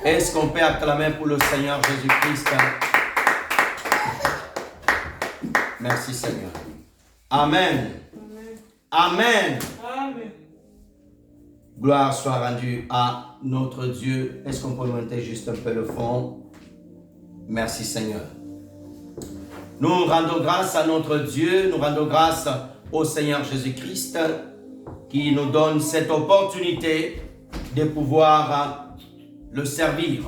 Est-ce qu'on peut acclamer pour le Seigneur Jésus-Christ? Merci Seigneur. Amen. Amen. Amen. Gloire soit rendue à notre Dieu. Est-ce qu'on peut monter juste un peu le fond? Merci Seigneur. Nous rendons grâce à notre Dieu, nous rendons grâce au Seigneur Jésus-Christ qui nous donne cette opportunité de pouvoir le servir.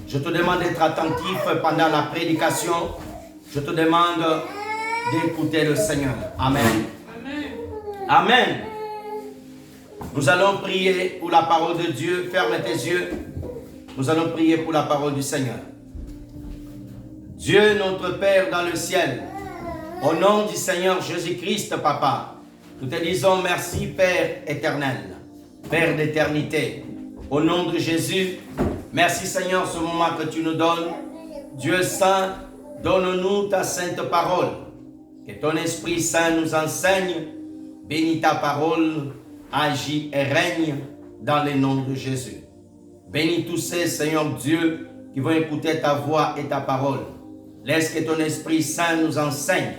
Je te demande d'être attentif pendant la prédication. Je te demande d'écouter le Seigneur. Amen. Amen. Amen. Nous allons prier pour la parole de Dieu. Ferme tes yeux. Nous allons prier pour la parole du Seigneur. Dieu, notre Père dans le ciel, au nom du Seigneur Jésus-Christ, Papa, nous te disons merci, Père éternel, Père d'éternité. Au nom de Jésus, merci Seigneur ce moment que tu nous donnes. Dieu Saint, donne-nous ta sainte parole. Que ton Esprit Saint nous enseigne. Bénis ta parole, agis et règne dans le nom de Jésus. Bénis tous ces, Seigneur Dieu, qui vont écouter ta voix et ta parole. Laisse que ton Esprit Saint nous enseigne.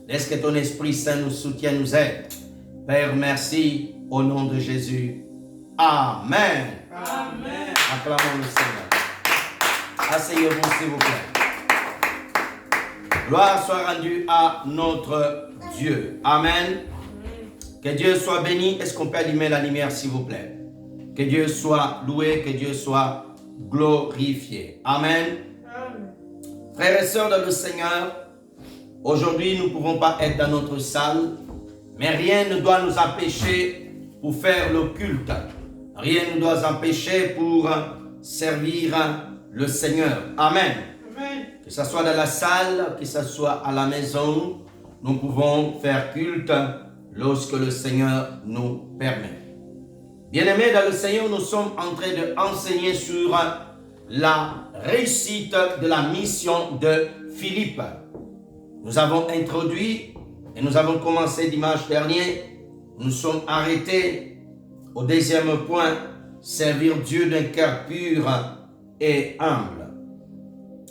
Laisse que ton Esprit Saint nous soutienne, nous aide. Père, merci au nom de Jésus. Amen. Amen. Acclamons le Seigneur. Asseyez-vous s'il vous plaît. Gloire soit rendue à notre Dieu. Amen. Que Dieu soit béni. Est-ce qu'on peut allumer la lumière s'il vous plaît? Que Dieu soit loué, que Dieu soit glorifié. Amen. Amen. Frères et sœurs dans le Seigneur, aujourd'hui nous ne pouvons pas être dans notre salle, mais rien ne doit nous empêcher pour faire le culte. Rien ne doit nous empêcher pour servir le Seigneur. Amen. Amen. Que ce soit dans la salle, que ce soit à la maison, nous pouvons faire culte lorsque le Seigneur nous permet. Bien-aimés dans le Seigneur, nous sommes en train d'enseigner sur la réussite de la mission de Philippe. Nous avons introduit et nous avons commencé dimanche dernier. Nous sommes arrêtés au deuxième point, servir Dieu d'un cœur pur et humble.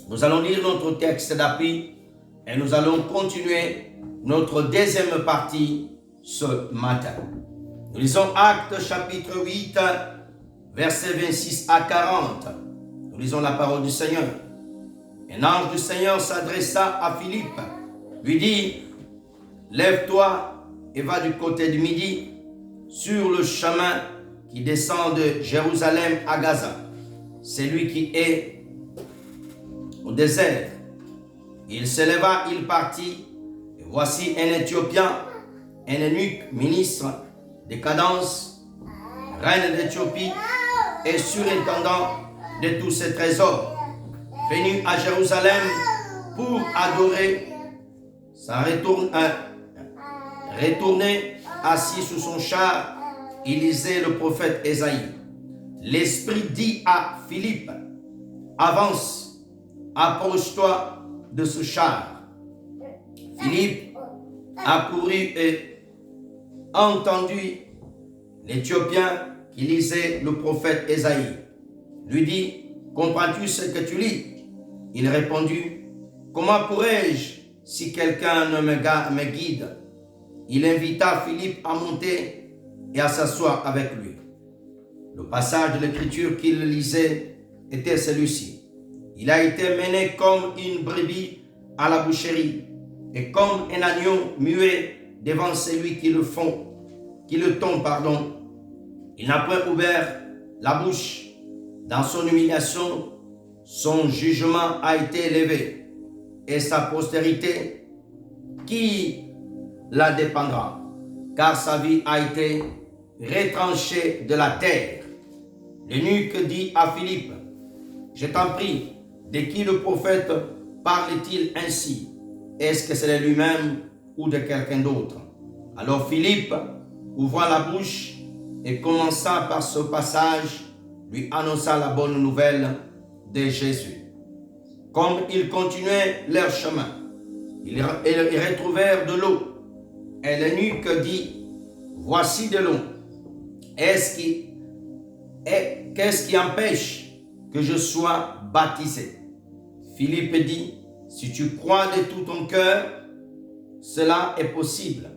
Nous allons lire notre texte d'appui et nous allons continuer notre deuxième partie ce matin. Nous lisons Actes chapitre 8, versets 26 à 40. Nous lisons la parole du Seigneur. Un ange du Seigneur s'adressa à Philippe, lui dit: lève-toi et va du côté du midi, sur le chemin qui descend de Jérusalem à Gaza. C'est lui qui est au désert. Il se leva, il partit, et voici un Éthiopien, un eunuque, ministre de Cadence, reine d'Éthiopie et surintendant de tous ses trésors, venu à Jérusalem pour adorer, retourné assis sous son char, il lisait le prophète Ésaïe. L'Esprit dit à Philippe: avance, approche-toi de ce char. Philippe a couru et entendu l'Éthiopien qui lisait le prophète Ésaïe. Lui dit: comprends-tu ce que tu lis? Il répondit: comment pourrais-je si quelqu'un ne me guide? Il invita Philippe à monter et à s'asseoir avec lui. Le passage de l'écriture qu'il lisait était celui-ci: il a été mené comme une brebis à la boucherie, et comme un agneau muet devant celui qui le tombe. Il n'a point ouvert la bouche. Dans son humiliation, son jugement a été élevé, et sa postérité, qui la dépendra, car sa vie a été retranchée de la terre. L'eunuque dit à Philippe: je t'en prie, de qui le prophète parle-t-il ainsi? Est-ce que c'est de lui-même ou de quelqu'un d'autre? Alors Philippe ouvra la bouche et commença par ce passage, lui annonça la bonne nouvelle de Jésus. Comme ils continuaient leur chemin, ils retrouvèrent de l'eau. Et l'eunuque dit: voici de l'eau. Qu'est-ce qui empêche que je sois baptisé. Philippe dit, si tu crois de tout ton cœur, cela est possible.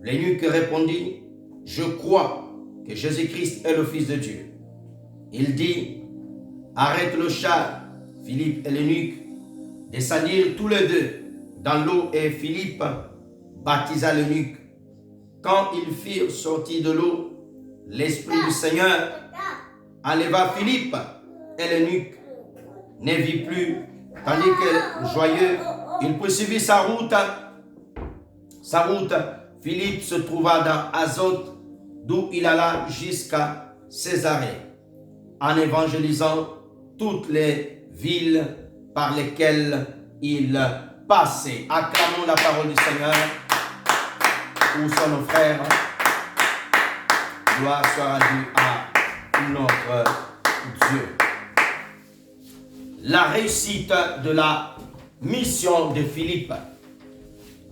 L'eunuque répondit, je crois que Jésus-Christ est le Fils de Dieu. Il dit, arrête le char. Philippe et l'eunuque descendirent tous les deux dans l'eau et Philippe baptisa l'eunuque. Quand ils firent sortir de l'eau, l'Esprit du Seigneur enleva Philippe et l'eunuque ne vit plus, tandis que joyeux, il poursuivit sa route. Philippe se trouva dans Azote, d'où il alla jusqu'à Césarée, en évangélisant toutes les villes par lesquelles il passait. Acclamons la parole du Seigneur. Où sont nos frères? Gloire soit rendue à notre Dieu. La réussite de la mission de Philippe.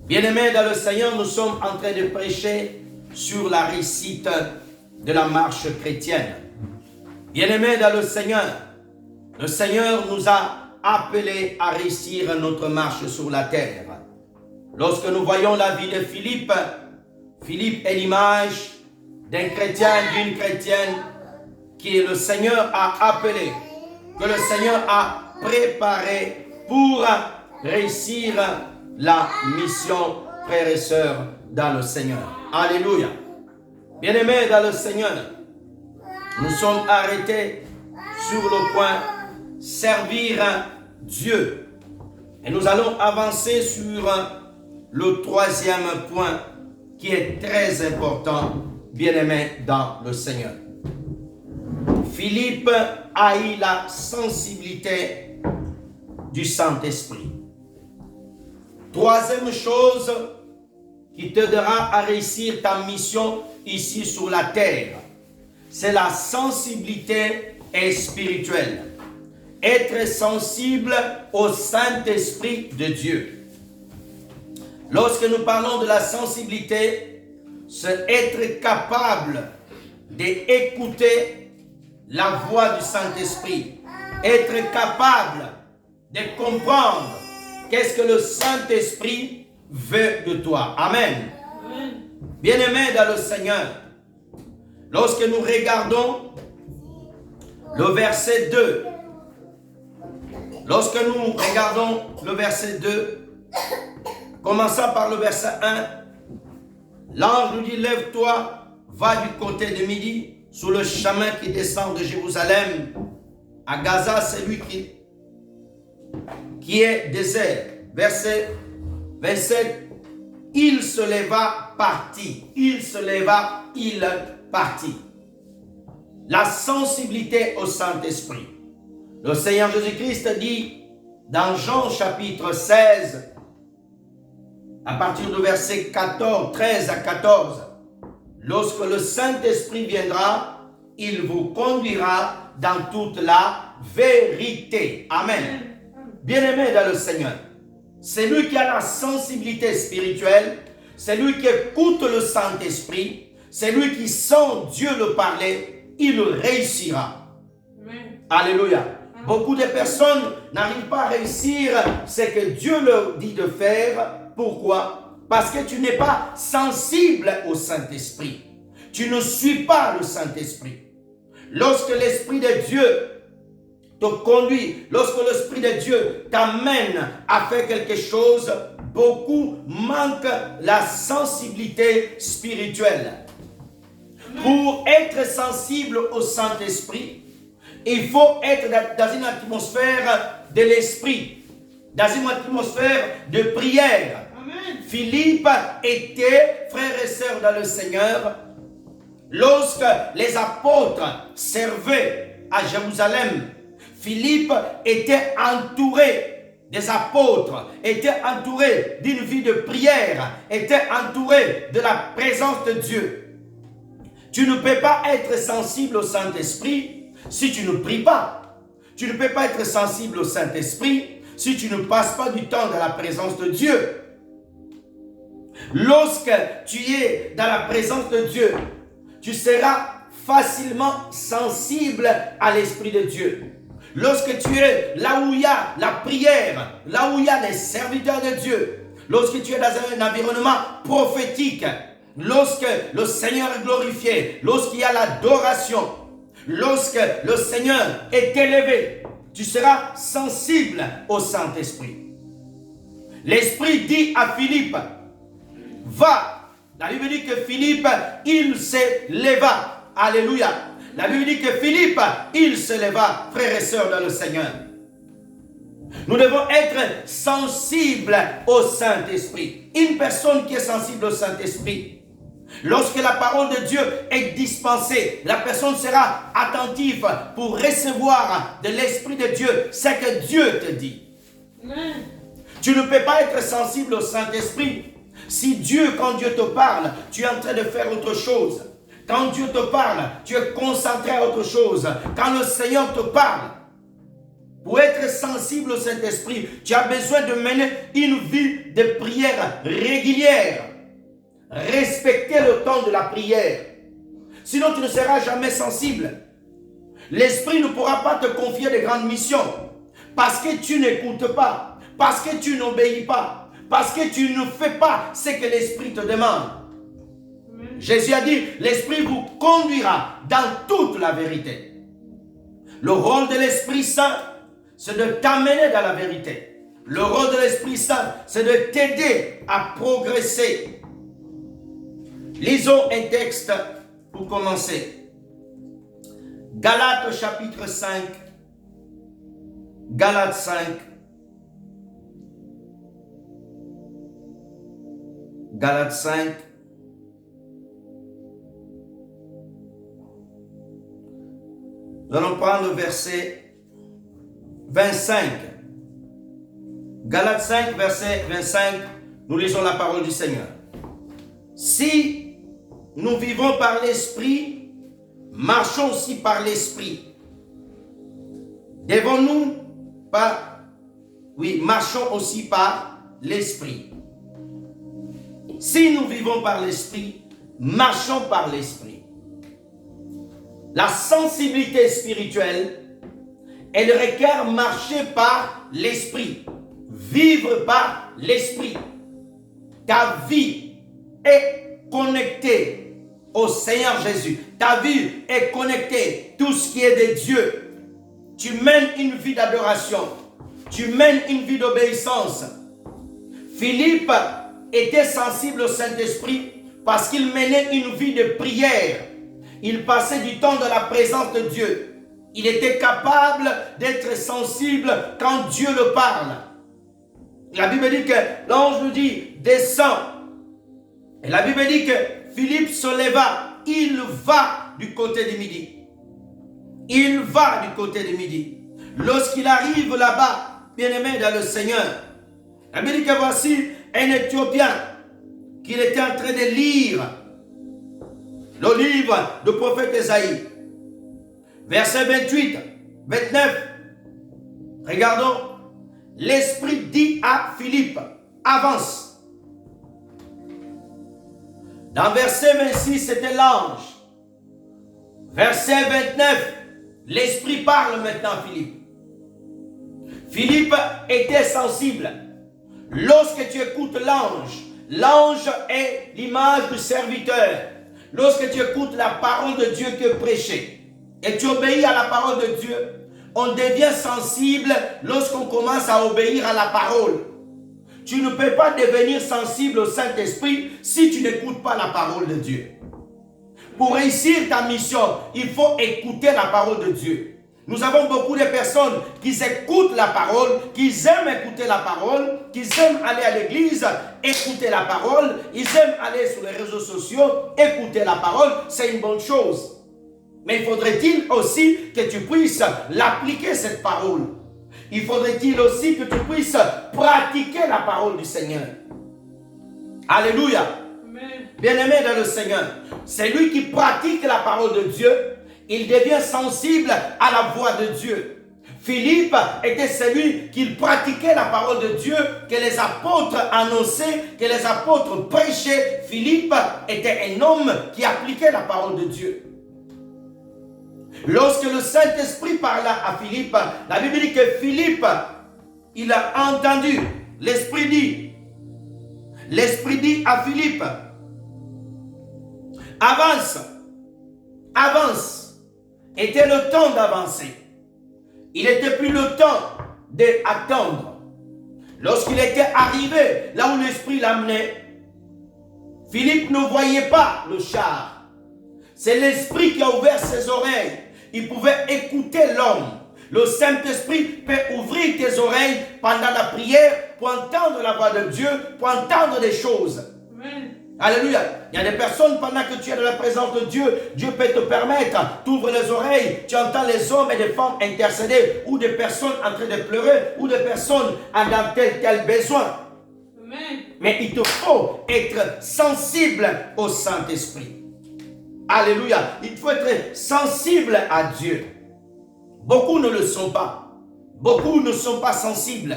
Bien-aimés dans le Seigneur, nous sommes en train de prêcher sur la réussite de la marche chrétienne. Bien-aimés dans le Seigneur nous a appelés à réussir notre marche sur la terre. Lorsque nous voyons la vie de Philippe, Philippe est l'image d'un chrétien, d'une chrétienne que le Seigneur a appelé, que le Seigneur a préparé pour réussir la mission, frères et sœurs, dans le Seigneur. Alléluia. Bien-aimés dans le Seigneur, nous sommes arrêtés sur le point servir Dieu. Et nous allons avancer sur le troisième point qui est très important, bien-aimés dans le Seigneur. Philippe a eu la sensibilité du Saint-Esprit. Troisième chose qui t'aidera à réussir ta mission ici sur la terre, c'est la sensibilité spirituelle. Être sensible au Saint-Esprit de Dieu. Lorsque nous parlons de la sensibilité, c'est être capable d'écouter la voix du Saint-Esprit. Être capable de comprendre qu'est-ce que le Saint-Esprit veut de toi. Amen. Bien-aimés dans le Seigneur, lorsque nous regardons le verset 2, lorsque nous regardons le verset 2, commençant par le verset 1, l'ange nous dit, lève-toi, va du côté de midi, sur le chemin qui descend de Jérusalem à Gaza, c'est lui qui est désert. Verset 27, il se leva, partit. Il se leva, il partit. La sensibilité au Saint-Esprit. Le Seigneur Jésus-Christ dit dans Jean chapitre 16, à partir du verset 13 à 14, lorsque le Saint-Esprit viendra, il vous conduira dans toute la vérité. Amen. Bien-aimé dans le Seigneur, c'est lui qui a la sensibilité spirituelle, c'est lui qui écoute le Saint-Esprit, c'est lui qui sent Dieu le parler, il réussira. Amen. Alléluia. Amen. Beaucoup de personnes n'arrivent pas à réussir ce que Dieu leur dit de faire. Pourquoi? Parce que tu n'es pas sensible au Saint-Esprit. Tu ne suis pas le Saint-Esprit. Lorsque l'Esprit de Dieu te conduit, lorsque l'Esprit de Dieu t'amène à faire quelque chose, beaucoup manquent la sensibilité spirituelle. Pour être sensible au Saint-Esprit, il faut être dans une atmosphère de l'Esprit, dans une atmosphère de prière. Amen. Philippe était, frères et sœurs dans le Seigneur, lorsque les apôtres servaient à Jérusalem, Philippe était entouré des apôtres, était entouré d'une vie de prière, était entouré de la présence de Dieu. Tu ne peux pas être sensible au Saint-Esprit si tu ne pries pas. Tu ne peux pas être sensible au Saint-Esprit si tu ne passes pas du temps dans la présence de Dieu. Lorsque tu es dans la présence de Dieu, tu seras facilement sensible à l'Esprit de Dieu. lorsque tu es là où il y a la prière, là où il y a les serviteurs de Dieu, lorsque tu es dans un environnement prophétique, lorsque le Seigneur est glorifié, lorsqu'il y a l'adoration, lorsque le Seigneur est élevé, tu seras sensible au Saint-Esprit. L'Esprit dit à Philippe, va. La Bible dit que Philippe, il se leva. Alléluia. La Bible dit que Philippe, il se leva, frères et sœurs dans le Seigneur. Nous devons être sensibles au Saint-Esprit. Une personne qui est sensible au Saint-Esprit, lorsque la parole de Dieu est dispensée, la personne sera attentive pour recevoir de l'Esprit de Dieu ce que Dieu te dit. Amen. Tu ne peux pas être sensible au Saint-Esprit si Dieu, quand Dieu te parle, tu es en train de faire autre chose. Quand Dieu te parle, tu es concentré à autre chose. Quand le Seigneur te parle, pour être sensible au Saint-Esprit, tu as besoin de mener une vie de prière régulière. Respecter le temps de la prière. Sinon, tu ne seras jamais sensible. L'Esprit ne pourra pas te confier de grandes missions parce que tu n'écoutes pas, parce que tu n'obéis pas, parce que tu ne fais pas ce que l'Esprit te demande. Jésus a dit, l'Esprit vous conduira dans toute la vérité. Le rôle de l'Esprit Saint, c'est de t'amener dans la vérité. Le rôle de l'Esprit Saint, c'est de t'aider à progresser. Lisons un texte pour commencer. Galates chapitre 5. Galates 5. Galates 5. Nous allons prendre le verset 25. Galates 5, verset 25. Nous lisons la parole du Seigneur. Si nous vivons par l'Esprit, marchons aussi par l'Esprit. Devons-nous pas, oui, marchons aussi par l'Esprit. Si nous vivons par l'Esprit, marchons par l'Esprit. La sensibilité spirituelle, elle requiert marcher par l'Esprit, vivre par l'Esprit. Ta vie est connectée au Seigneur Jésus. Ta vie est connectée à tout ce qui est de Dieu. Tu mènes une vie d'adoration. Tu mènes une vie d'obéissance. Philippe était sensible au Saint-Esprit parce qu'il menait une vie de prière. Il passait du temps dans la présence de Dieu. Il était capable d'être sensible quand Dieu le parle. La Bible dit que l'ange lui dit, descends. Et la Bible dit que Philippe se leva. Il va du côté du midi. Il va du côté du midi. Lorsqu'il arrive là-bas, bien-aimé dans le Seigneur, la Bible dit que voici un Éthiopien qu'il était en train de lire le livre du prophète Ésaïe. Verset 28, 29. Regardons. L'Esprit dit à Philippe, avance. Dans verset 26, c'était l'ange. Verset 29, l'Esprit parle maintenant à Philippe. Philippe était sensible. Lorsque tu écoutes l'ange, l'ange est l'image du serviteur. Lorsque tu écoutes la parole de Dieu que prêché et tu obéis à la parole de Dieu, on devient sensible lorsqu'on commence à obéir à la parole. Tu ne peux pas devenir sensible au Saint-Esprit si tu n'écoutes pas la parole de Dieu. Pour réussir ta mission, il faut écouter la parole de Dieu. Nous avons beaucoup de personnes qui écoutent la parole, qui aiment écouter la parole, qui aiment aller à l'église, écouter la parole, ils aiment aller sur les réseaux sociaux, écouter la parole, c'est une bonne chose. Mais faudrait-il aussi que tu puisses l'appliquer cette parole. Il faudrait-il aussi que tu puisses pratiquer la parole du Seigneur. Alléluia. Bien-aimé dans le Seigneur, c'est lui qui pratique la parole de Dieu. Il devient sensible à la voix de Dieu. Philippe était celui qui pratiquait la parole de Dieu, que les apôtres annonçaient, que les apôtres prêchaient. Philippe était un homme qui appliquait la parole de Dieu. Lorsque le Saint-Esprit parla à Philippe, la Bible dit que Philippe, il a entendu. L'Esprit dit à Philippe, avance, avance. Était le temps d'avancer. Il n'était plus le temps d'attendre. Lorsqu'il était arrivé là où l'Esprit l'amenait, Philippe ne voyait pas le char. C'est l'Esprit qui a ouvert ses oreilles. Il pouvait écouter l'homme. Le Saint-Esprit peut ouvrir tes oreilles pendant la prière pour entendre la voix de Dieu, pour entendre des choses. Amen. Alléluia. Il y a des personnes, pendant que tu es dans la présence de Dieu, Dieu peut te permettre, tu ouvres les oreilles, tu entends les hommes et les femmes intercéder, ou des personnes en train de pleurer, ou des personnes dans tel besoin. Amen. Mais il te faut être sensible au Saint-Esprit. Alléluia. Il faut être sensible à Dieu. Beaucoup ne le sont pas. Beaucoup ne sont pas sensibles.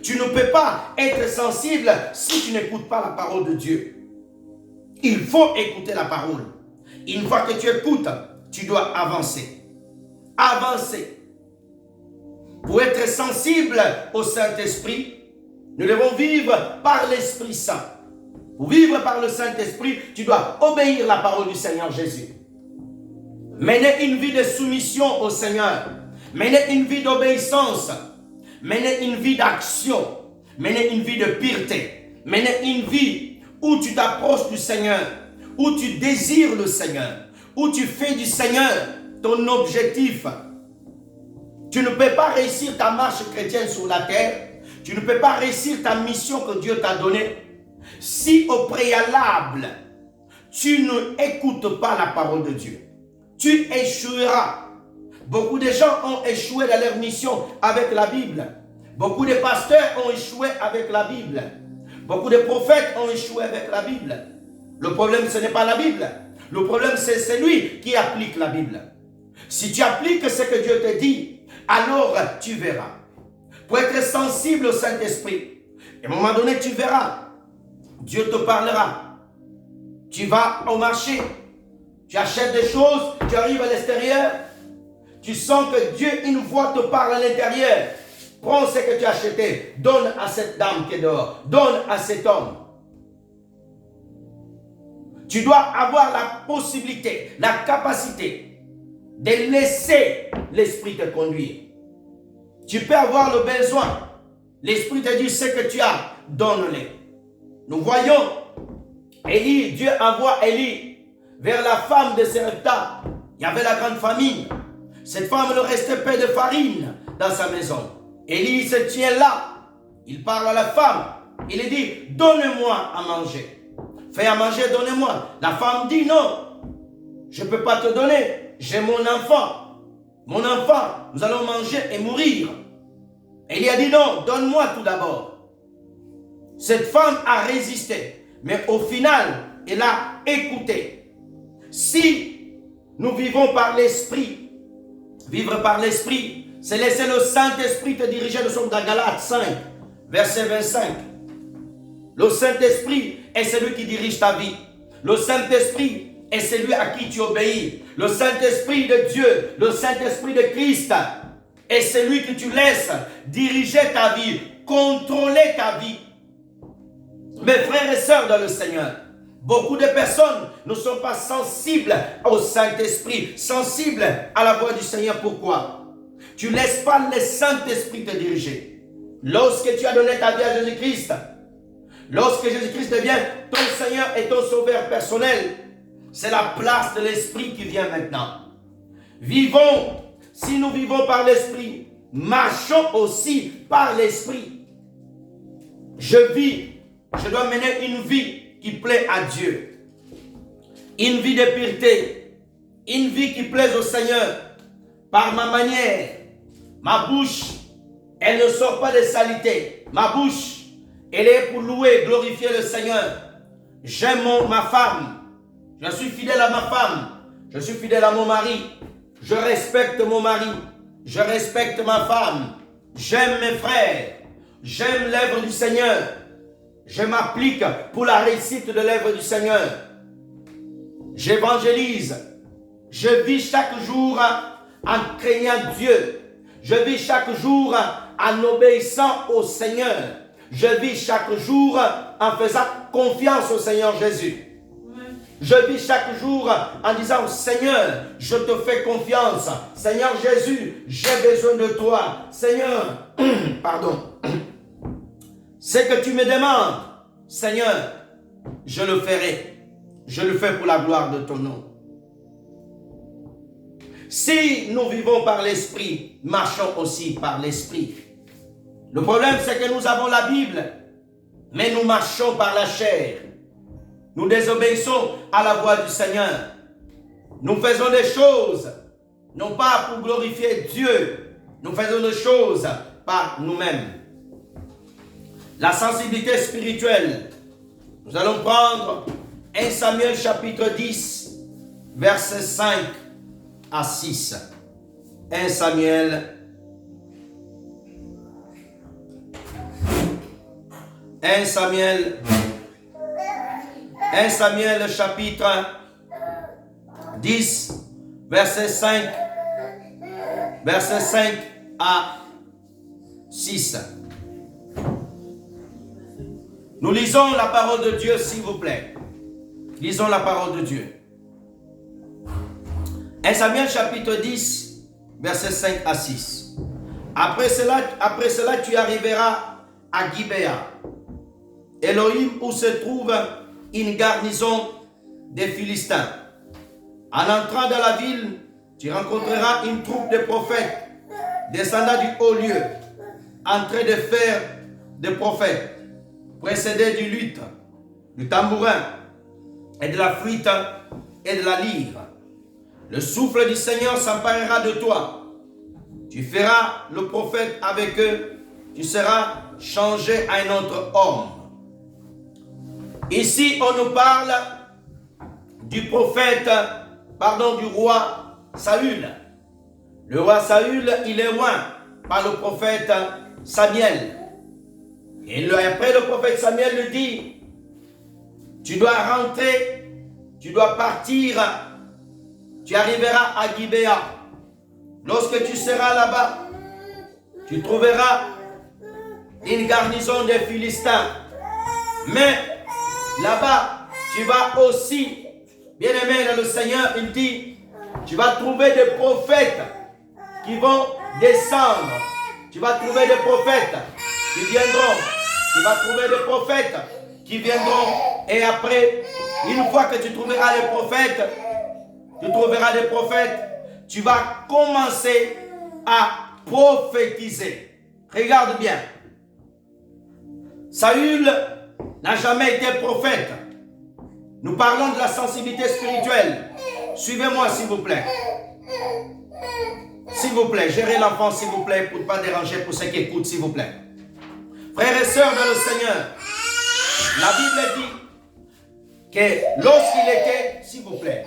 Tu ne peux pas être sensible si tu n'écoutes pas la parole de Dieu. Il faut écouter la parole. Une fois que tu écoutes, tu dois avancer. Avancer. Pour être sensible au Saint-Esprit, nous devons vivre par l'Esprit Saint. Pour vivre par le Saint-Esprit, tu dois obéir à la parole du Seigneur Jésus. Mener une vie de soumission au Seigneur. Mener une vie d'obéissance. Mener une vie d'action. Mener une vie de pureté. Mener une vie où tu t'approches du Seigneur. Où tu désires le Seigneur. Où tu fais du Seigneur ton objectif. Tu ne peux pas réussir ta marche chrétienne sur la terre. Tu ne peux pas réussir ta mission que Dieu t'a donnée si au préalable, tu ne écoutes pas la parole de Dieu. Tu échoueras. Beaucoup de gens ont échoué dans leur mission avec la Bible. Beaucoup de pasteurs ont échoué avec la Bible. Beaucoup de prophètes ont échoué avec la Bible. Le problème, ce n'est pas la Bible. Le problème, c'est celui qui applique la Bible. Si tu appliques ce que Dieu te dit, alors tu verras. Pour être sensible au Saint-Esprit, à un moment donné, tu verras. Dieu te parlera. Tu vas au marché. Tu achètes des choses. Tu arrives à l'extérieur. Tu sens que Dieu, une voix te parle à l'intérieur. Prends ce que tu as acheté. Donne à cette dame qui est dehors. Donne à cet homme. Tu dois avoir la possibilité, la capacité de laisser l'Esprit te conduire. Tu peux avoir le besoin. L'Esprit te dit ce que tu as, donne-le. Nous voyons Élie, Dieu envoie Élie vers la femme de Sarepta. Il y avait la grande famine. Cette femme ne restait pas de farine dans sa maison. Élie se tient là. Il parle à la femme. Il lui dit, donne-moi à manger. Fais à manger, donne-moi. La femme dit, non, je ne peux pas te donner. J'ai mon enfant. Mon enfant, nous allons manger et mourir. Élie a dit, non, donne-moi tout d'abord. Cette femme a résisté. Mais au final, elle a écouté. Si nous vivons par l'Esprit, vivre par l'Esprit, c'est laisser le Saint-Esprit te diriger. Nous sommes dans Galates 5, verset 25. Le Saint-Esprit est celui qui dirige ta vie. Le Saint-Esprit est celui à qui tu obéis. Le Saint-Esprit de Dieu, le Saint-Esprit de Christ est celui que tu laisses diriger ta vie, contrôler ta vie. Mes frères et sœurs dans le Seigneur, beaucoup de personnes ne sont pas sensibles au Saint-Esprit, sensibles à la voix du Seigneur. Pourquoi? Tu ne laisses pas le Saint-Esprit te diriger. Lorsque tu as donné ta vie à Jésus-Christ, lorsque Jésus-Christ devient ton Seigneur et ton Sauveur personnel, c'est la place de l'Esprit qui vient maintenant. Vivons, si nous vivons par l'Esprit, marchons aussi par l'Esprit. Je vis, je dois mener une vie qui plaît à Dieu. Une vie de pureté. Une vie qui plaise au Seigneur. Par ma manière, ma bouche, elle ne sort pas de saleté. Ma bouche, elle est pour louer, glorifier le Seigneur. J'aime ma femme. Je suis fidèle à ma femme. Je suis fidèle à mon mari. Je respecte mon mari. Je respecte ma femme. J'aime mes frères. J'aime l'œuvre du Seigneur. Je m'applique pour la réussite de l'œuvre du Seigneur. J'évangélise. Je vis chaque jour en craignant Dieu. Je vis chaque jour en obéissant au Seigneur. Je vis chaque jour en faisant confiance au Seigneur Jésus. Je vis chaque jour en disant, Seigneur, je te fais confiance. Seigneur Jésus, j'ai besoin de toi. Seigneur, pardon. Ce que tu me demandes, Seigneur, je le ferai. Je le fais pour la gloire de ton nom. Si nous vivons par l'Esprit, marchons aussi par l'Esprit. Le problème, c'est que nous avons la Bible, mais nous marchons par la chair. Nous désobéissons à la voix du Seigneur. Nous faisons des choses, non pas pour glorifier Dieu, nous faisons des choses par nous-mêmes. La sensibilité spirituelle. Nous allons prendre 1 Samuel chapitre 10, versets 5 à 6. 1 Samuel 1 Samuel chapitre 10, verset 5 à 6. Nous lisons la parole de Dieu, s'il vous plaît. Lisons la parole de Dieu. 1 Samuel chapitre 10, verset 5 à 6. Après cela, tu arriveras à Gibéa, Elohim, où se trouve une garnison des Philistins. En entrant dans la ville, tu rencontreras une troupe de prophètes descendant du haut lieu, en train de faire des prophètes, précédés du luth, du tambourin, et de la flûte et de la lyre. Le souffle du Seigneur s'emparera de toi. Tu feras le prophète avec eux. Tu seras changé à un autre homme. Ici, on nous parle du prophète, du roi Saül. Le roi Saül, il est loin par le prophète Samuel. Et après, le prophète Samuel lui dit, tu dois rentrer, tu dois partir, tu arriveras à Gibéa. Lorsque tu seras là-bas, tu trouveras une garnison des Philistins. Mais là-bas, tu vas aussi, bien-aimé dans le Seigneur, il dit, tu vas trouver des prophètes qui vont descendre. Tu vas trouver des prophètes qui viendront. Tu vas trouver des prophètes qui viendront. Et après, une fois que tu trouveras des prophètes, tu vas commencer à prophétiser. Regarde bien. Saül n'a jamais été prophète. Nous parlons de la sensibilité spirituelle. Suivez-moi, s'il vous plaît. S'il vous plaît, gérez l'enfant, s'il vous plaît, pour ne pas déranger pour ceux qui écoutent, s'il vous plaît. Frères et sœurs dans le Seigneur, la Bible dit que lorsqu'il était, s'il vous plaît,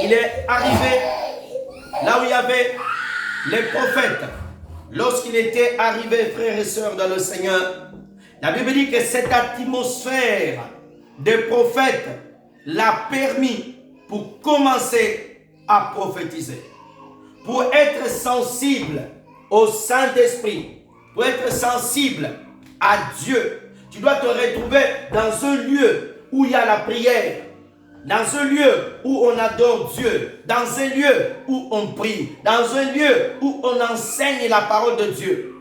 il est arrivé là où il y avait les prophètes. Lorsqu'il était arrivé, frères et sœurs dans le Seigneur, la Bible dit que cette atmosphère des prophètes l'a permis pour commencer à prophétiser. Pour être sensible au Saint-Esprit, pour être sensible à Dieu, tu dois te retrouver dans un lieu où il y a la prière, dans un lieu où on adore Dieu, dans un lieu où on prie, dans un lieu où on enseigne la parole de Dieu.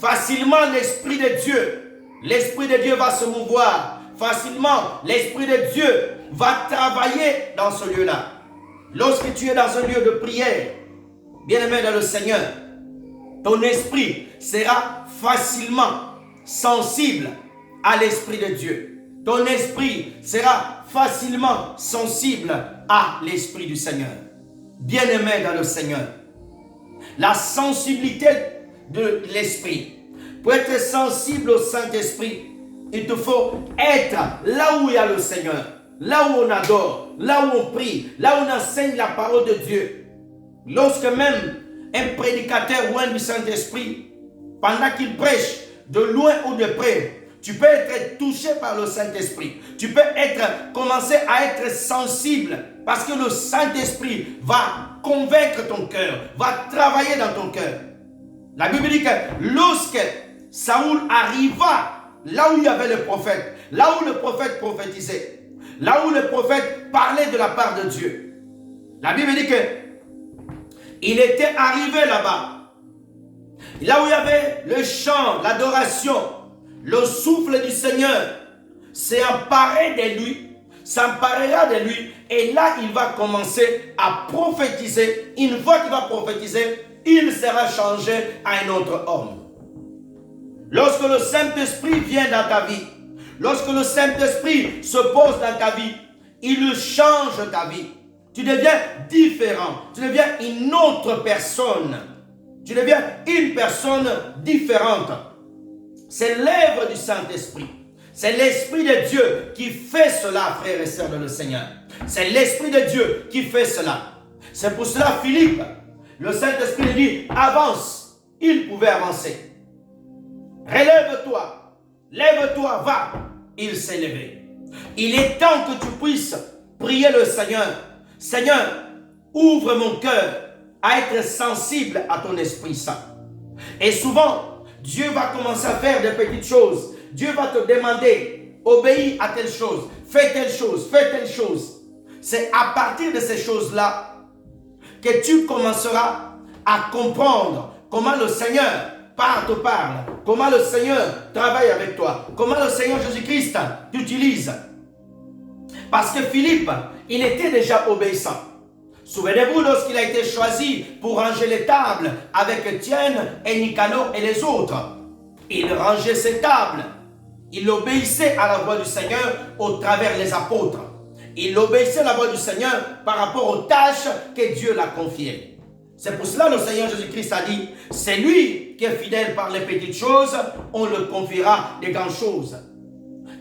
Facilement, l'Esprit de Dieu va se mouvoir. Facilement, l'Esprit de Dieu va travailler dans ce lieu-là. Lorsque tu es dans un lieu de prière, bien-aimé dans le Seigneur, ton esprit sera facilement sensible à l'Esprit de Dieu. Ton esprit sera facilement sensible à l'Esprit du Seigneur. Bien-aimé dans le Seigneur, la sensibilité de l'Esprit. Pour être sensible au Saint-Esprit, il te faut être là où il y a le Seigneur, là où on adore, là où on prie, là où on enseigne la parole de Dieu. Lorsque même un prédicateur loin du Saint-Esprit, pendant qu'il prêche, de loin ou de près, Tu peux être touché par le Saint-Esprit. Tu peux commencer à être sensible parce que le Saint-Esprit va convaincre ton cœur, va travailler dans ton cœur. La Bible dit que lorsque Saoul arriva là où il y avait le prophète, là où le prophète prophétisait, là où le prophète parlait de la part de Dieu, la Bible dit que il était arrivé là-bas, là où il y avait le chant, l'adoration, le souffle du Seigneur s'est emparé de lui, s'emparera de lui, et là il va commencer à prophétiser. Une fois qu'il va prophétiser, il sera changé à un autre homme. Lorsque le Saint-Esprit vient dans ta vie, lorsque le Saint-Esprit se pose dans ta vie, il change ta vie. Tu deviens différent, tu deviens une autre personne. Tu deviens une personne différente. C'est l'œuvre du Saint-Esprit. C'est l'Esprit de Dieu qui fait cela, frères et sœurs de le Seigneur. C'est l'Esprit de Dieu qui fait cela. C'est pour cela, Philippe, le Saint-Esprit lui dit, avance. Il pouvait avancer. Relève-toi, lève-toi, va. Il s'est levé. Il est temps que tu puisses prier le Seigneur. Seigneur, ouvre mon cœur à être sensible à ton Esprit Saint. Et souvent, Dieu va commencer à faire des petites choses. Dieu va te demander, obéis à telle chose, fais telle chose, fais telle chose. C'est à partir de ces choses-là que tu commenceras à comprendre comment le Seigneur te parle, comment le Seigneur travaille avec toi, comment le Seigneur Jésus-Christ t'utilise. Parce que Philippe, il était déjà obéissant. Souvenez-vous lorsqu'il a été choisi pour ranger les tables avec Étienne et Nicanor et les autres. Il rangeait ces tables. Il obéissait à la voix du Seigneur au travers des apôtres. Il obéissait à la voix du Seigneur par rapport aux tâches que Dieu l'a confiées. C'est pour cela que le Seigneur Jésus-Christ a dit, c'est lui qui est fidèle par les petites choses, on le confiera des grandes choses.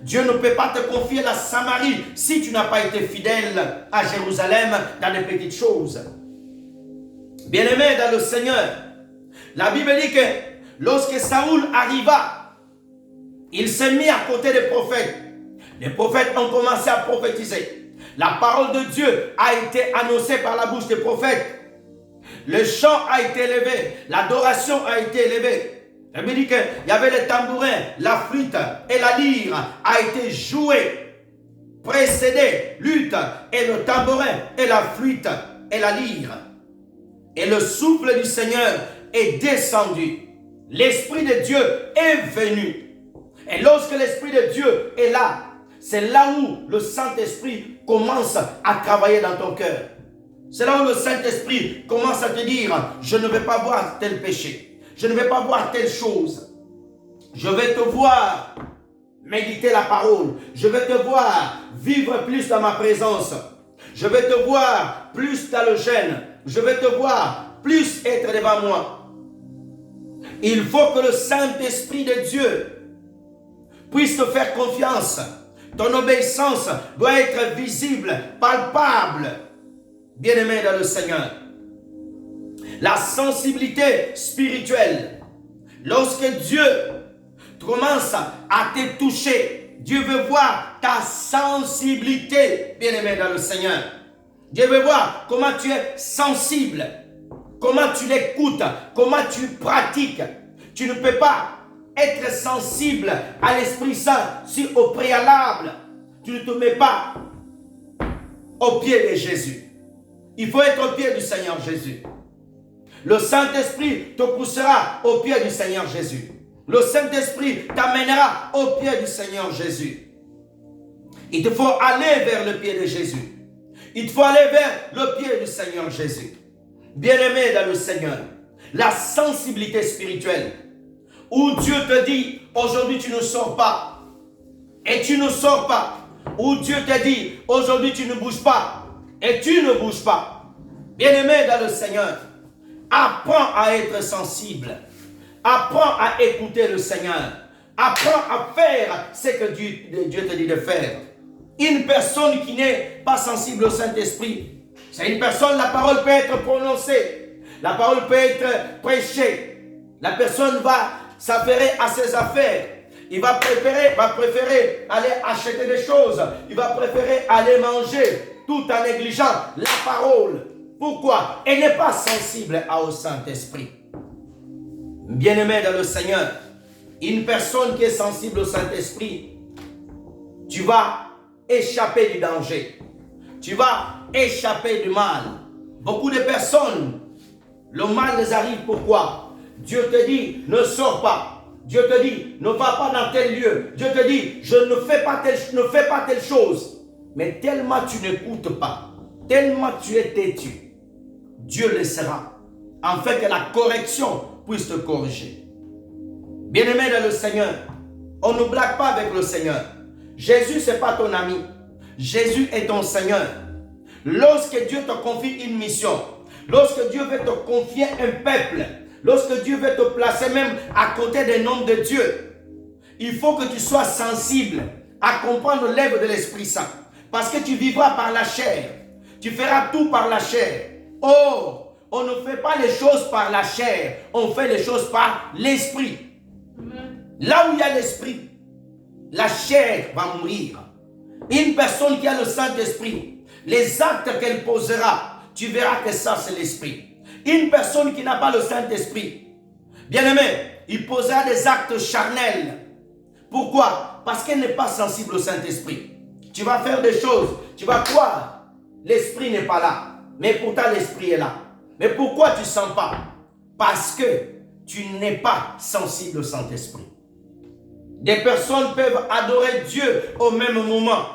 Dieu ne peut pas te confier la Samarie si tu n'as pas été fidèle à Jérusalem dans les petites choses. Bien-aimé dans le Seigneur, la Bible dit que lorsque Saoul arriva, il s'est mis à côté des prophètes. Les prophètes ont commencé à prophétiser. La parole de Dieu a été annoncée par la bouche des prophètes. Le chant a été élevé, l'adoration a été élevée. La Bible dit qu'il y avait les tambourins, la flûte et la lyre a été jouée, précédée, lutte, et le tambourin et la flûte et la lyre. Et le souffle du Seigneur est descendu. L'Esprit de Dieu est venu. Et lorsque l'Esprit de Dieu est là, c'est là où le Saint-Esprit commence à travailler dans ton cœur. C'est là où le Saint-Esprit commence à te dire, je ne vais pas voir tel péché. Je ne vais pas voir telle chose. Je vais te voir méditer la parole. Je vais te voir vivre plus dans ma présence. Je vais te voir plus dans le jeûne. Je vais te voir plus être devant moi. Il faut que le Saint-Esprit de Dieu puisse te faire confiance. Ton obéissance doit être visible, palpable. Bien-aimé dans le Seigneur. La sensibilité spirituelle. Lorsque Dieu commence à te toucher, Dieu veut voir ta sensibilité, bien-aimé dans le Seigneur. Dieu veut voir comment tu es sensible, comment tu l'écoutes, comment tu pratiques. Tu ne peux pas être sensible à l'Esprit Saint si au préalable, tu ne te mets pas au pied de Jésus. Il faut être au pied du Seigneur Jésus. Le Saint-Esprit te poussera au pied du Seigneur Jésus. Le Saint-Esprit t'amènera au pied du Seigneur Jésus. Il te faut aller vers le pied de Jésus. Il te faut aller vers le pied du Seigneur Jésus. Bien-aimé dans le Seigneur, la sensibilité spirituelle, où Dieu te dit, aujourd'hui tu ne sors pas, et tu ne sors pas, où Dieu te dit, aujourd'hui tu ne bouges pas, et tu ne bouges pas. Bien-aimé dans le Seigneur, apprends à être sensible. Apprends à écouter le Seigneur. Apprends à faire ce que Dieu te dit de faire. Une personne qui n'est pas sensible au Saint-Esprit, c'est une personne, la parole peut être prononcée, la parole peut être prêchée. La personne va s'affairer à ses affaires. il va préférer aller acheter des choses. Il va préférer aller manger tout en négligeant la parole. Pourquoi? Elle n'est pas sensible au Saint-Esprit. Bien-aimé dans le Seigneur, une personne qui est sensible au Saint-Esprit, tu vas échapper du danger. Tu vas échapper du mal. Beaucoup de personnes, le mal les arrive. Pourquoi? Dieu te dit, ne sors pas. Dieu te dit, ne va pas dans tel lieu. Dieu te dit, je ne fais pas telle chose. Mais tellement tu n'écoutes pas, tellement tu es têtu, Dieu laissera, en fait que la correction puisse te corriger. Bien-aimé dans le Seigneur, on ne blague pas avec le Seigneur. Jésus, ce n'est pas ton ami. Jésus est ton Seigneur. Lorsque Dieu te confie une mission, lorsque Dieu veut te confier un peuple, lorsque Dieu veut te placer même à côté des noms de Dieu, il faut que tu sois sensible à comprendre l'œuvre de l'Esprit Saint. Parce que tu vivras par la chair. Tu feras tout par la chair. Or, on ne fait pas les choses par la chair. On fait les choses par l'Esprit. Là où il y a l'Esprit, la chair va mourir. Une personne qui a le Saint-Esprit, les actes qu'elle posera, tu verras que ça c'est l'Esprit. Une personne qui n'a pas le Saint-Esprit, bien aimé, il posera des actes charnels. Pourquoi? Parce qu'elle n'est pas sensible au Saint-Esprit. Tu vas faire des choses, tu vas croire, l'Esprit n'est pas là. Mais pourtant l'Esprit est là. Mais pourquoi tu ne sens pas? Parce que tu n'es pas sensible au Saint-Esprit. Des personnes peuvent adorer Dieu au même moment.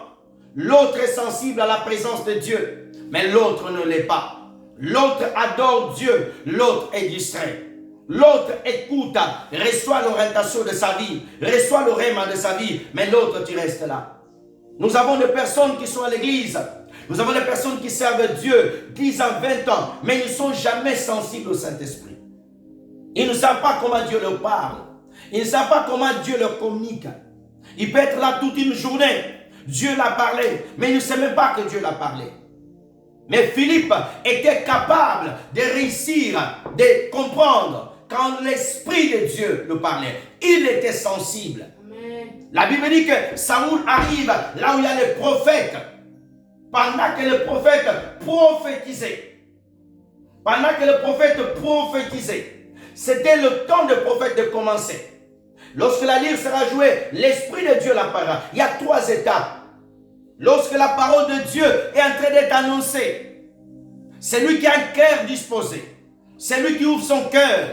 L'autre est sensible à la présence de Dieu, mais l'autre ne l'est pas. L'autre adore Dieu, l'autre est distrait. L'autre écoute, reçoit l'orientation de sa vie, reçoit le rhéma de sa vie, mais l'autre tu restes là. Nous avons des personnes qui sont à l'église, nous avons des personnes qui servent Dieu 10 ans, 20 ans, mais ils ne sont jamais sensibles au Saint-Esprit. Ils ne savent pas comment Dieu leur parle. Ils ne savent pas comment Dieu leur communique. Il peut être là toute une journée. Dieu l'a parlé, mais il ne sait même pas que Dieu l'a parlé. Mais Philippe était capable de réussir, de comprendre quand l'Esprit de Dieu le parlait. Il était sensible. Amen. La Bible dit que Saoul arrive là où il y a les prophètes. Pendant que les prophètes prophétisaient. Pendant que les prophètes prophétisaient. C'était le temps des prophètes de commencer. Lorsque la lyre sera jouée, l'Esprit de Dieu l'apparaîtra. Il y a 3 étapes. Lorsque la parole de Dieu est en train d'être annoncée, c'est lui qui a un cœur disposé. C'est lui qui ouvre son cœur.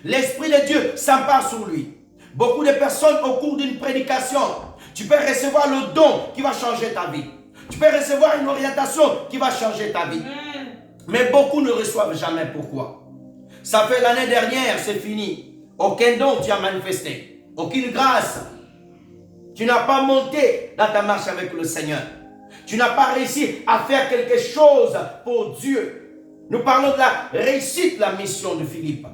L'Esprit de Dieu s'empare sur lui. Beaucoup de personnes au cours d'une prédication, tu peux recevoir le don qui va changer ta vie. Tu peux recevoir une orientation qui va changer ta vie. Mais beaucoup ne reçoivent jamais. Pourquoi? Ça fait l'année dernière, c'est fini. Aucun don tu as manifesté. Aucune grâce. Tu n'as pas monté dans ta marche avec le Seigneur. Tu n'as pas réussi à faire quelque chose pour Dieu. Nous parlons de la réussite de la mission de Philippe.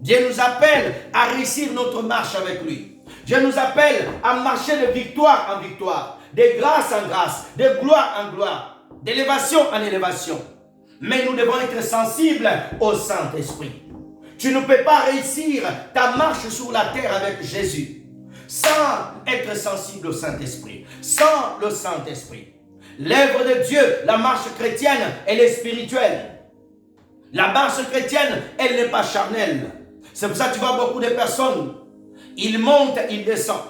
Dieu nous appelle à réussir notre marche avec lui. Dieu nous appelle à marcher de victoire en victoire, de grâce en grâce, de gloire en gloire, d'élévation en élévation. Mais nous devons être sensibles au Saint-Esprit. Tu ne peux pas réussir ta marche sur la terre avec Jésus sans être sensible au Saint-Esprit, sans le Saint-Esprit. L'œuvre de Dieu, la marche chrétienne, elle est spirituelle. La marche chrétienne, elle n'est pas charnelle. C'est pour ça que tu vois beaucoup de personnes, ils montent, ils descendent.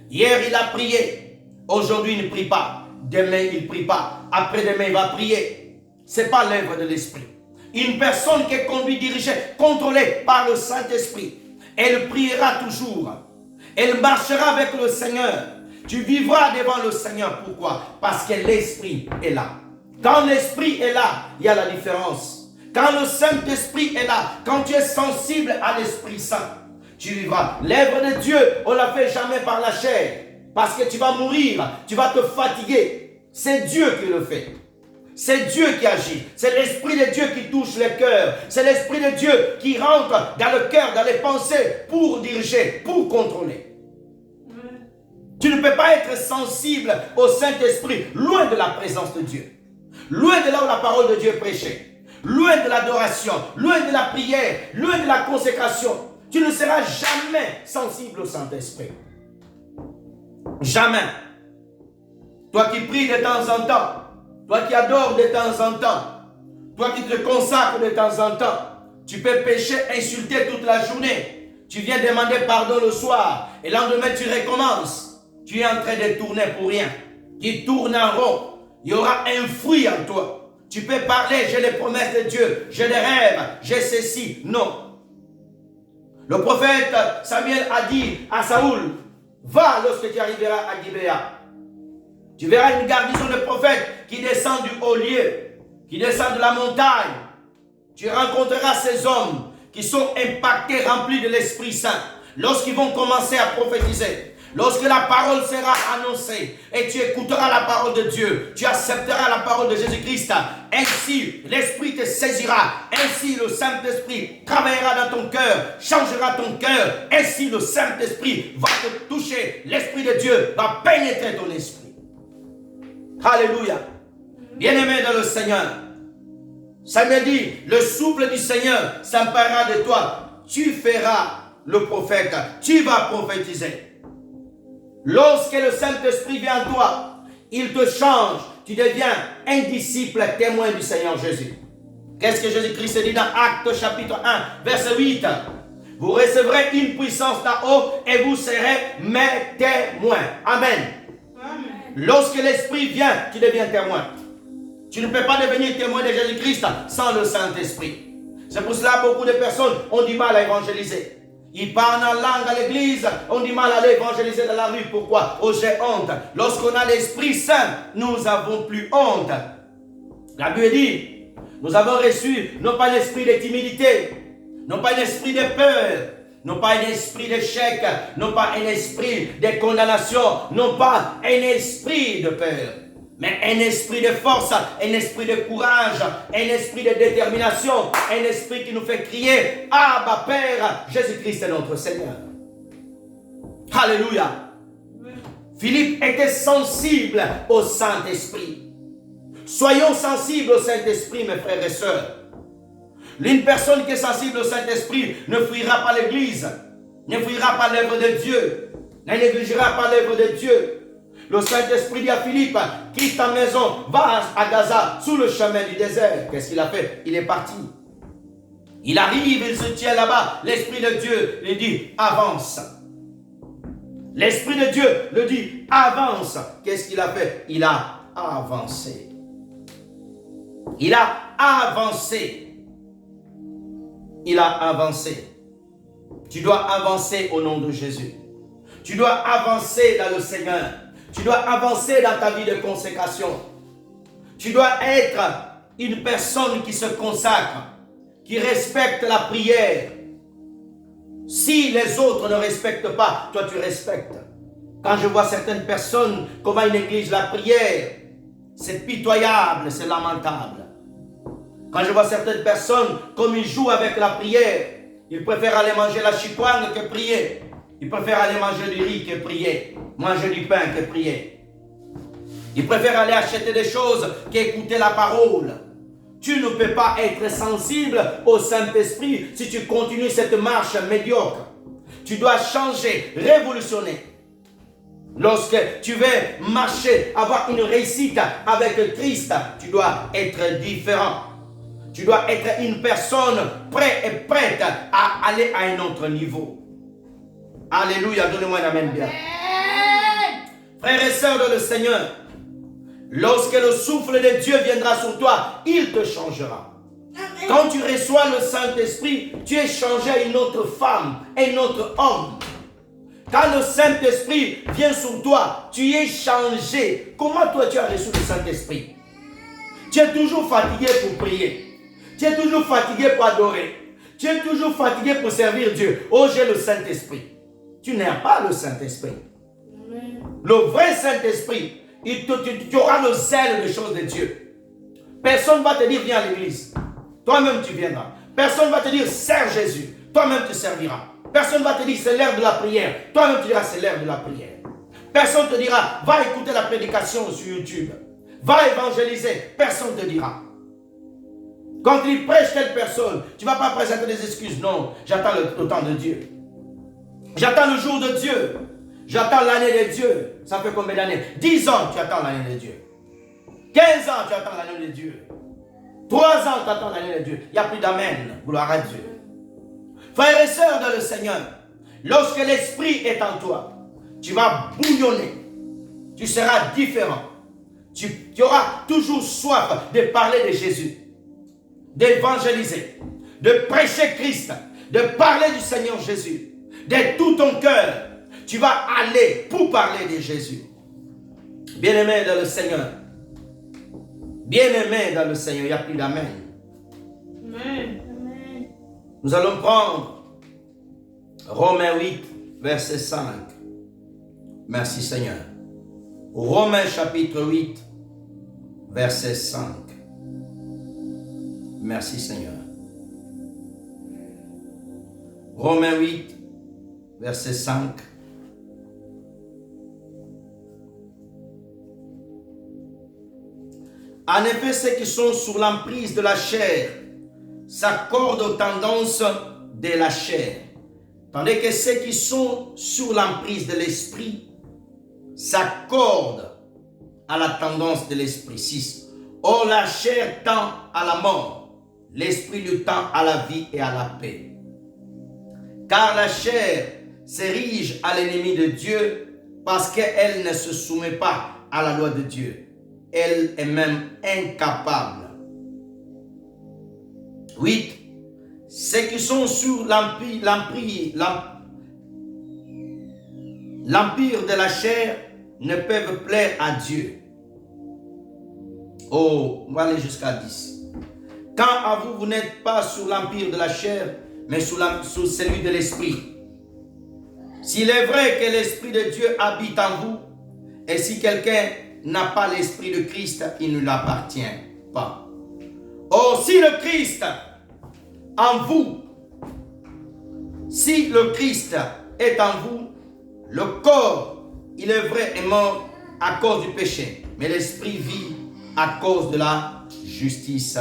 Hier, il a prié. Aujourd'hui, il ne prie pas. Demain, il ne prie pas. Après-demain, il va prier. Ce n'est pas l'œuvre de l'Esprit. Une personne qui est conduite, dirigée, contrôlée par le Saint-Esprit, elle priera toujours. Elle marchera avec le Seigneur. Tu vivras devant le Seigneur. Pourquoi? Parce que l'Esprit est là. Quand l'Esprit est là, il y a la différence. Quand le Saint-Esprit est là, quand tu es sensible à l'Esprit Saint, tu vivras. L'œuvre de Dieu, on ne la fait jamais par la chair. Parce que tu vas mourir, tu vas te fatiguer. C'est Dieu qui le fait. C'est Dieu qui agit. C'est l'Esprit de Dieu qui touche le cœur. C'est l'Esprit de Dieu qui rentre dans le cœur, dans les pensées, pour diriger, pour contrôler. Tu ne peux pas être sensible au Saint-Esprit, loin de la présence de Dieu. Loin de là où la parole de Dieu est prêchée. Loin de l'adoration, loin de la prière, loin de la consécration. Tu ne seras jamais sensible au Saint-Esprit. Jamais. Toi qui pries de temps en temps, toi qui adores de temps en temps, toi qui te consacres de temps en temps, tu peux pécher, insulter toute la journée. Tu viens demander pardon le soir et le lendemain tu recommences. Tu es en train de tourner pour rien. Tu tournes en rond. Il y aura un fruit en toi. Tu peux parler, j'ai les promesses de Dieu, j'ai des rêves, j'ai ceci. Non. Le prophète Samuel a dit à Saoul, va lorsque tu arriveras à Gibéa. Tu verras une garnison de prophètes qui descend du haut lieu, qui descend de la montagne. Tu rencontreras ces hommes qui sont impactés, remplis de l'Esprit Saint. Lorsqu'ils vont commencer à prophétiser, lorsque la parole sera annoncée et tu écouteras la parole de Dieu, tu accepteras la parole de Jésus-Christ. Ainsi, l'Esprit te saisira. Ainsi, le Saint-Esprit travaillera dans ton cœur, changera ton cœur. Ainsi, le Saint-Esprit va te toucher. L'Esprit de Dieu va pénétrer ton esprit. Alléluia. Bien-aimé dans le Seigneur, ça me dit, le souffle du Seigneur s'emparera de toi. Tu feras le prophète. Tu vas prophétiser. Lorsque le Saint-Esprit vient en toi, il te change. Tu deviens un disciple témoin du Seigneur Jésus. Qu'est-ce que Jésus-Christ dit dans Actes chapitre 1, verset 8? Vous recevrez une puissance d'en haut et vous serez mes témoins. Amen. Lorsque l'Esprit vient, tu deviens témoin. Tu ne peux pas devenir témoin de Jésus-Christ sans le Saint-Esprit. C'est pour cela que beaucoup de personnes ont du mal à évangéliser. Ils parlent en langue à l'église, ont du mal à aller évangéliser dans la rue. Pourquoi? Oh, j'ai honte. Lorsqu'on a l'Esprit Saint, nous n'avons plus honte. La Bible dit, nous avons reçu non pas l'esprit de timidité, non pas un esprit de peur, non pas un esprit d'échec, non pas un esprit de condamnation, non pas un esprit de peur, mais un esprit de force, un esprit de courage, un esprit de détermination, un esprit qui nous fait crier, Abba Père, Jésus-Christ est notre Seigneur. Alléluia. Philippe était sensible au Saint-Esprit. Soyons sensibles au Saint-Esprit, mes frères et sœurs. Une personne qui est sensible au Saint-Esprit ne fuira pas l'église, ne fuira pas l'œuvre de Dieu, ne négligera pas l'œuvre de Dieu. Le Saint-Esprit dit à Philippe, quitte ta maison, va à Gaza, sous le chemin du désert. Qu'est-ce qu'il a fait? Il est parti. Il arrive, il se tient là-bas. L'Esprit de Dieu lui dit, avance. L'Esprit de Dieu le dit, avance. Qu'est-ce qu'il a fait? Il a avancé. Il a avancé. Il a avancé. Tu dois avancer au nom de Jésus. Tu dois avancer dans le Seigneur. Tu dois avancer dans ta vie de consécration. Tu dois être une personne qui se consacre, qui respecte la prière. Si les autres ne respectent pas, toi tu respectes. Quand je vois certaines personnes, comment ils négligent la prière, c'est pitoyable, c'est lamentable. Quand je vois certaines personnes, comme ils jouent avec la prière, ils préfèrent aller manger la chicoine que prier. Ils préfèrent aller manger du riz que prier. Manger du pain que prier. Ils préfèrent aller acheter des choses qu'écouter la parole. Tu ne peux pas être sensible au Saint-Esprit si tu continues cette marche médiocre. Tu dois changer, révolutionner. Lorsque tu veux marcher, avoir une réussite avec Christ, tu dois être différent. Tu dois être une personne prête à aller à un autre niveau. Alléluia, donnez-moi un amen bien. Frères et sœurs dans le Seigneur, lorsque le souffle de Dieu viendra sur toi, il te changera. Quand tu reçois le Saint-Esprit, tu es changé à une autre femme, un autre homme. Quand le Saint-Esprit vient sur toi, tu es changé. Comment toi tu as reçu le Saint-Esprit? Tu es toujours fatigué pour prier. Tu es toujours fatigué pour adorer. Tu es toujours fatigué pour servir Dieu. Oh, j'ai le Saint-Esprit. Tu n'as pas le Saint-Esprit. Le vrai Saint-Esprit, tu auras le zèle des choses de Dieu. Personne ne va te dire viens à l'église. Toi-même tu viendras. Personne ne va te dire sers Jésus. Toi-même tu serviras. Personne ne va te dire c'est l'heure de la prière. Toi-même tu diras c'est l'heure de la prière. Personne ne te dira va écouter la prédication sur YouTube. Va évangéliser. Personne ne te dira. Quand il prêche telle personne, tu ne vas pas présenter des excuses. Non, j'attends le temps de Dieu. J'attends le jour de Dieu. J'attends l'année de Dieu. Ça fait combien d'années? 10 ans, tu attends l'année de Dieu. 15 ans, tu attends l'année de Dieu. 3 ans, tu attends l'année de Dieu. Il n'y a plus d'amen. Gloire à Dieu. Frères et sœurs dans le Seigneur, lorsque l'Esprit est en toi, tu vas bouillonner. Tu seras différent. Tu auras toujours soif de parler de Jésus, d'évangéliser, de prêcher Christ, de parler du Seigneur Jésus. De tout ton cœur, tu vas aller pour parler de Jésus. Bien-aimé dans le Seigneur. Bien-aimé dans le Seigneur, il n'y a plus d'amen. Amen. Nous allons prendre Romains 8, verset 5. Merci Seigneur. Romains chapitre 8, verset 5. Merci Seigneur. Romains 8, verset 5. En effet, ceux qui sont sous l'emprise de la chair s'accordent aux tendances de la chair, tandis que ceux qui sont sous l'emprise de l'esprit s'accordent à la tendance de l'esprit. 6. Or la chair tend à la mort, l'esprit lui tend à la vie et à la paix. Car la chair s'érige à l'ennemi de Dieu parce qu'elle ne se soumet pas à la loi de Dieu. Elle est même incapable. 8. Ceux qui sont sur l'empire de la chair ne peuvent plaire à Dieu. Oh, on va aller jusqu'à 10. Quand à vous, vous n'êtes pas sous l'empire de la chair, mais sous celui de l'esprit. S'il est vrai que l'esprit de Dieu habite en vous, et si quelqu'un n'a pas l'esprit de Christ, il ne l'appartient pas. Or, si le Christ en vous, si le Christ est en vous, le corps, il est vrai, est mort à cause du péché, mais l'esprit vit à cause de la justice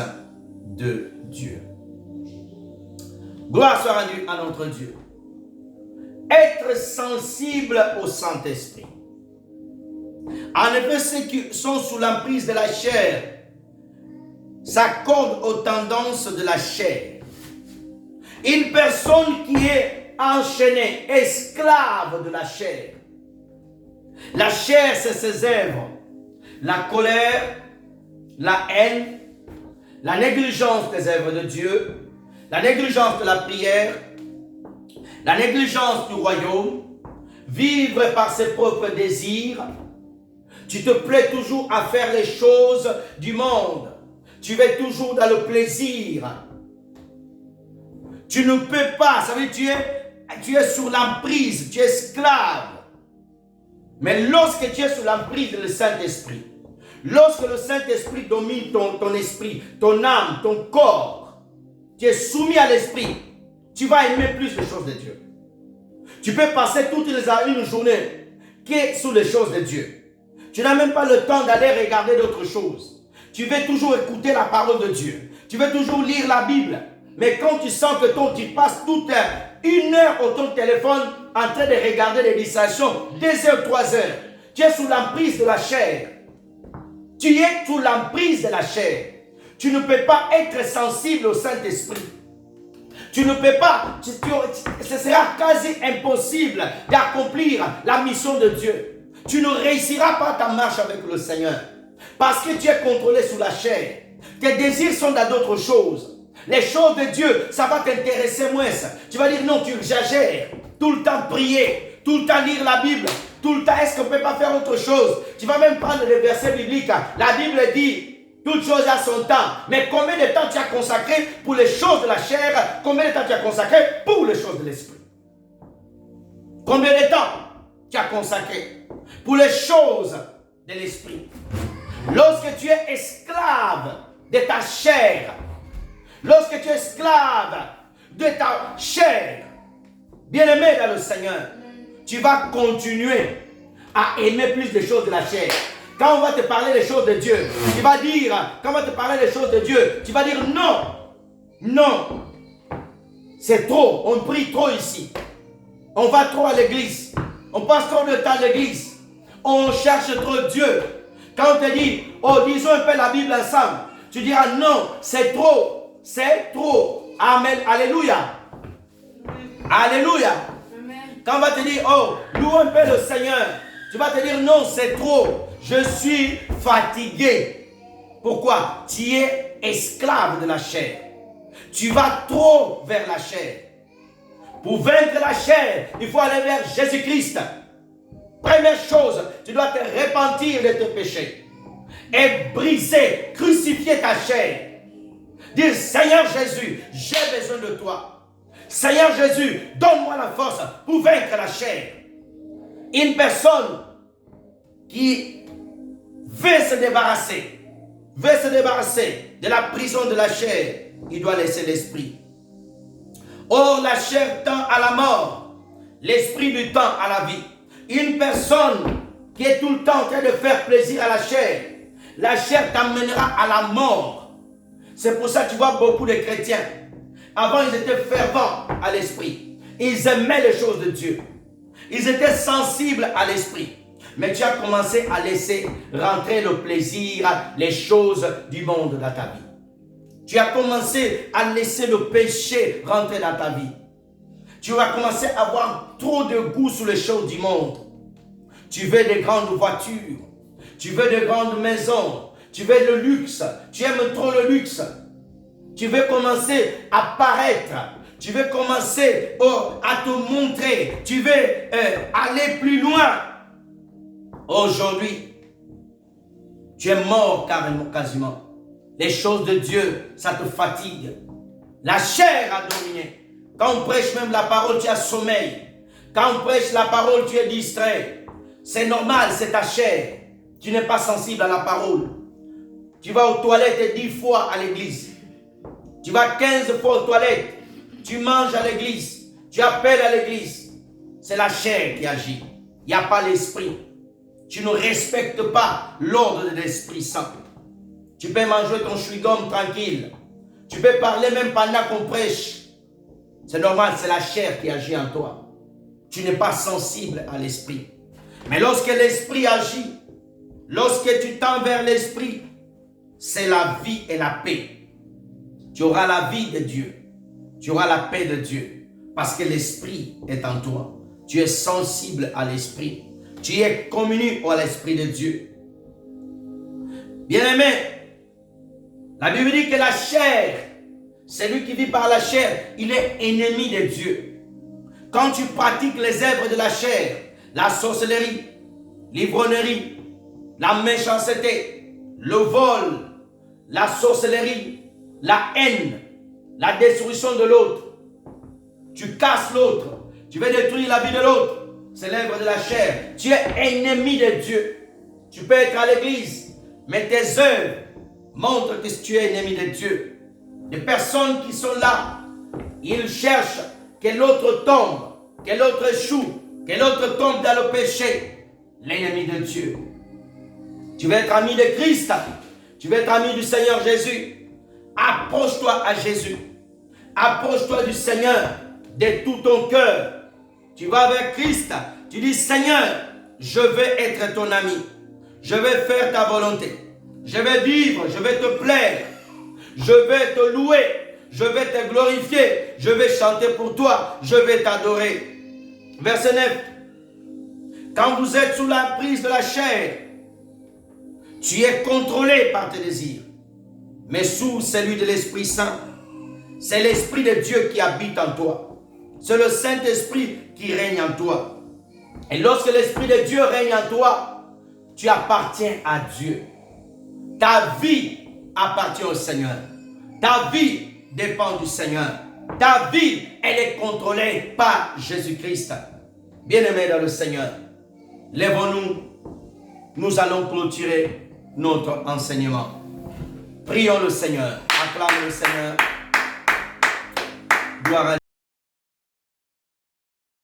de Dieu. Gloire soit rendue à notre Dieu. Être sensible au Saint-Esprit. En effet, ceux qui sont sous l'emprise de la chair s'accordent aux tendances de la chair. Une personne qui est enchaînée, esclave de la chair. La chair, c'est ses œuvres. La colère, la haine, la négligence des œuvres de Dieu, la négligence de la prière, la négligence du royaume, vivre par ses propres désirs. Tu te plais toujours à faire les choses du monde. Tu es toujours dans le plaisir. Tu ne peux pas, ça veut dire tu es sous l'emprise, tu es esclave. Mais lorsque tu es sous l'emprise du Saint-Esprit, lorsque le Saint-Esprit domine ton esprit, ton âme, ton corps, tu es soumis à l'esprit, tu vas aimer plus les choses de Dieu. Tu peux passer toute une journée qui est sous les choses de Dieu. Tu n'as même pas le temps d'aller regarder d'autres choses. Tu veux toujours écouter la parole de Dieu. Tu veux toujours lire la Bible. Mais quand tu sens que tu passes toute une heure au ton téléphone en train de regarder des distractions, 2 heures, 3 heures, tu es sous l'emprise de la chair. Tu es sous l'emprise de la chair. Tu ne peux pas être sensible au Saint-Esprit. Tu ne peux pas, ce sera quasi impossible d'accomplir la mission de Dieu. Tu ne réussiras pas ta marche avec le Seigneur. Parce que tu es contrôlé sous la chair. Tes désirs sont dans d'autres choses. Les choses de Dieu, ça va t'intéresser moins. Tu vas dire non, tu exagères. Tout le temps prier, tout le temps lire la Bible, tout le temps, est-ce qu'on ne peut pas faire autre chose? Tu vas même prendre les versets bibliques. La Bible dit, toute chose a son temps. Mais combien de temps tu as consacré pour les choses de la chair? Combien de temps tu as consacré pour les choses de l'esprit? Combien de temps tu as consacré pour les choses de l'esprit? Lorsque tu es esclave de ta chair, lorsque tu es esclave de ta chair, bien-aimé dans le Seigneur, tu vas continuer à aimer plus les choses de la chair. Quand on va te parler des choses de Dieu, tu vas dire, quand on va te parler des choses de Dieu, tu vas dire non, non, c'est trop, on prie trop ici, on va trop à l'église, On passe trop de temps à l'église. On cherche trop Dieu. Quand on te dit, oh, disons un peu la Bible ensemble, tu diras non, c'est trop. C'est trop. Amen. Alléluia. Alléluia. Quand on va te dire, oh, loue un peu le Seigneur, tu vas te dire, non, c'est trop. Je suis fatigué. Pourquoi? Tu es esclave de la chair. Tu vas trop vers la chair. Pour vaincre la chair, il faut aller vers Jésus-Christ. Première chose, tu dois te repentir de tes péchés. Et briser, crucifier ta chair. Dire, Seigneur Jésus, j'ai besoin de toi. Seigneur Jésus, donne-moi la force pour vaincre la chair. Une personne qui veut se débarrasser de la prison de la chair, il doit laisser l'esprit. Or, la chair tend à la mort, l'esprit du temps à la vie. Une personne qui est tout le temps en train de faire plaisir à la chair t'amènera à la mort. C'est pour ça que tu vois beaucoup de chrétiens. Avant, ils étaient fervents à l'esprit. Ils aimaient les choses de Dieu. Ils étaient sensibles à l'esprit. Mais tu as commencé à laisser rentrer le plaisir, les choses du monde dans ta vie. Tu as commencé à laisser le péché rentrer dans ta vie. Tu vas commencer à avoir trop de goût sur les choses du monde. Tu veux des grandes voitures. Tu veux de grandes maisons. Tu veux le luxe. Tu aimes trop le luxe. Tu veux commencer à paraître. Tu veux commencer à te montrer. Tu veux aller plus loin. Aujourd'hui, tu es mort carrément, quasiment. Les choses de Dieu, ça te fatigue. La chair a dominé. Quand on prêche même la parole, tu as sommeil. Quand on prêche la parole, tu es distrait. C'est normal, c'est ta chair. Tu n'es pas sensible à la parole. Tu vas aux toilettes 10 fois à l'église. Tu vas 15 fois aux toilettes. Tu manges à l'église. Tu appelles à l'église. C'est la chair qui agit. Il n'y a pas l'esprit. Tu ne respectes pas l'ordre de l'Esprit Saint. Tu peux manger ton chewing-gum tranquille. Tu peux parler même pendant qu'on prêche. C'est normal, c'est la chair qui agit en toi. Tu n'es pas sensible à l'esprit. Mais lorsque l'esprit agit, lorsque tu tends vers l'esprit, c'est la vie et la paix. Tu auras la vie de Dieu. Tu auras la paix de Dieu. Parce que l'esprit est en toi. Tu es sensible à l'esprit. Tu es communié à l'esprit de Dieu. Bien-aimé, la Bible dit que la chair, celui qui vit par la chair, il est ennemi de Dieu. Quand tu pratiques les œuvres de la chair, la sorcellerie, l'ivrognerie, la méchanceté, le vol, la sorcellerie, la haine, la destruction de l'autre, tu casses l'autre, tu veux détruire la vie de l'autre, c'est l'œuvre de la chair. Tu es ennemi de Dieu. Tu peux être à l'église, mais tes œuvres montrent que tu es ennemi de Dieu. Les personnes qui sont là, ils cherchent que l'autre tombe, que l'autre échoue, que l'autre tombe dans le péché. L'ennemi de Dieu. Tu veux être ami de Christ, tu veux être ami du Seigneur Jésus. Approche-toi à Jésus. Approche-toi du Seigneur de tout ton cœur. Tu vas vers Christ, tu dis Seigneur, je veux être ton ami. Je vais faire ta volonté. Je vais vivre, je vais te plaire. Je vais te louer. Je vais te glorifier. Je vais chanter pour toi. Je vais t'adorer. Verset 9. Quand vous êtes sous la prise de la chair, tu es contrôlé par tes désirs. Mais sous celui de l'Esprit Saint, c'est l'Esprit de Dieu qui habite en toi. C'est le Saint-Esprit qui règne en toi. Et lorsque l'Esprit de Dieu règne en toi, tu appartiens à Dieu. Ta vie appartient au Seigneur. Ta vie dépend du Seigneur. Ta vie, elle est contrôlée par Jésus-Christ. Bien-aimés dans le Seigneur, lèvons-nous. Nous allons clôturer notre enseignement. Prions le Seigneur. Acclame le Seigneur. Gloire à Dieu.